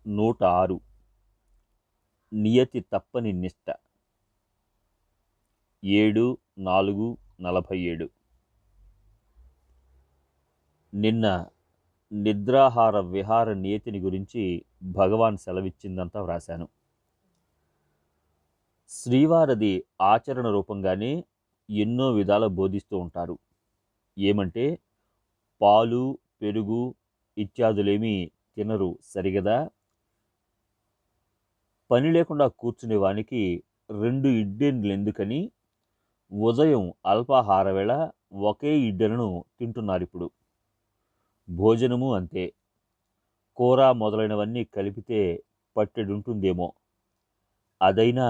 106 నియతి తప్పని నిష్ట 7/4/47 నిన్న నిద్రాహార విహార నియతిని గురించి భగవాన్ సెలవిచ్చిందంతా వ్రాశాను. శ్రీవారది ఆచరణ రూపంగానే ఎన్నో విధాల బోధిస్తూ ఉంటారు. ఏమంటే పాలు పెరుగు ఇత్యాదులేమీ తినరు సరిగదా, పని లేకుండా కూర్చునే వానికి 2 ఇడ్డెన్లెందుకని ఉదయం అల్పాహార వేళ ఒకే ఇడ్డెలను తింటున్నారిప్పుడు. భోజనము అంతే. కూర మొదలైనవన్నీ కలిపితే పట్టెడుంటుందేమో, అదైనా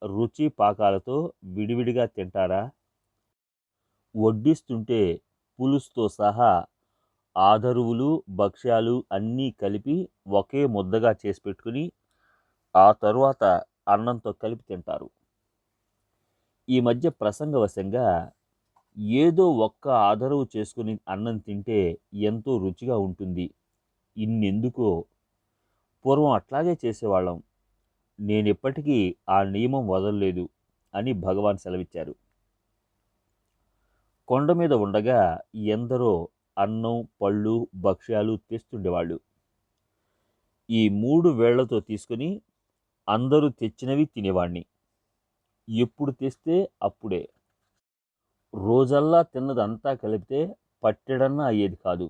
రుచి పాకాలతో విడివిడిగా తింటారా? వడ్డిస్తుంటే పులుసుతో సహా ఆధరువులు భక్ష్యాలు అన్నీ కలిపి ఒకే ముద్దగా చేసి పెట్టుకుని ఆ తరువాత అన్నంతో కలిపి తింటారు. ఈ మధ్య ప్రసంగవశంగా ఏదో ఒక్క ఆధరువు చేసుకుని అన్నం తింటే ఎంతో రుచిగా ఉంటుంది, ఇన్నెందుకో, పూర్వం అట్లాగే చేసేవాళ్ళం, నేనెప్పటికీ ఆ నియమం వదలలేదు అని భగవాన్ సెలవిచ్చారు. కొండ మీద ఉండగా ఎందరో అన్నం పళ్ళు భక్ష్యాలు తెస్తుండేవాళ్ళు. ఈ 3 వేళ్లతో తీసుకుని అందరూ తెచ్చినవి తినేవాణ్ణి. ఎప్పుడు తెస్తే అప్పుడే. రోజల్లా తిన్నదంతా కలిపితే పట్టెడన్నా అయ్యేది కాదు.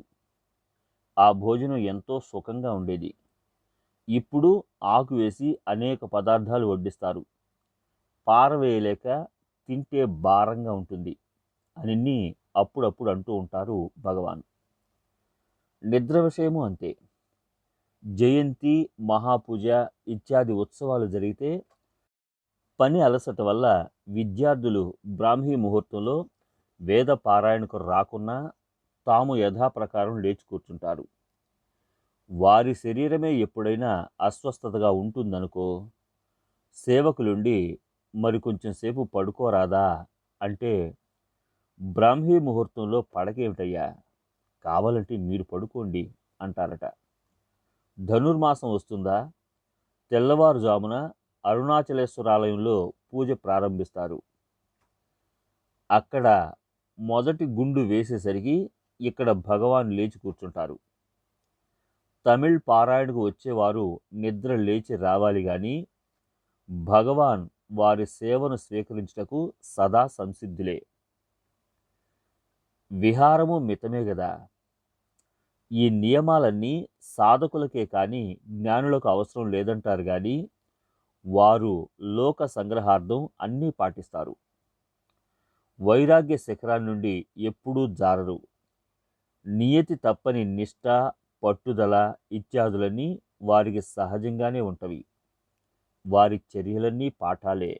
ఆ భోజనం ఎంతో సుఖంగా ఉండేది. ఇప్పుడు ఆకు వేసి అనేక పదార్థాలు వడ్డిస్తారు, పారవేయలేక తింటే భారంగా ఉంటుంది అని అప్పుడప్పుడు అంటూ ఉంటారు భగవాన్. నిద్ర విషయము అంతే. జయంతి మహాపూజ ఇత్యాది ఉత్సవాలు జరిగితే పని అలసట వల్ల విద్యార్థులు బ్రాహ్మీ ముహూర్తంలో వేద పారాయణకు రాకున్నా తాము యథాప్రకారం లేచి కూర్చుంటారు. వారి శరీరమే ఎప్పుడైనా అస్వస్థతగా ఉంటుందనుకో, సేవకులుండి మరి కొంచెం సేపు పడుకోరాదా అంటే, బ్రాహ్మీ ముహూర్తంలో పడకేమిటయ్యా, కావాలంటే మీరు పడుకోండి అంటారట. ధనుర్మాసం వస్తుందా, తెల్లవారుజామున అరుణాచలేశ్వరాలయంలో పూజ ప్రారంభిస్తారు. అక్కడ మొదటి గుండు వేసేసరికి ఇక్కడ భగవాన్ లేచి కూర్చుంటారు. తమిళ్ పారాయణకు వచ్చేవారు నిద్ర లేచి రావాలి గాని భగవాన్ వారి సేవను స్వీకరించుటకు సదా సంసిద్ధులే. విహారము మితమే గదా. ఈ నియమాలన్నీ సాధకులకే కానీ జ్ఞానులకు అవసరం లేదంటారు గాని వారు లోక సంగ్రహార్థం అన్నీ పాటిస్తారు. వైరాగ్య శిఖరాన్ని నుండి ఎప్పుడూ జారరు. నియతి తప్పని నిష్ట పట్టుదల ఇత్యాదులన్నీ వారికి సహజంగానే ఉంటవి. వారి చర్యలన్నీ పాఠాలే.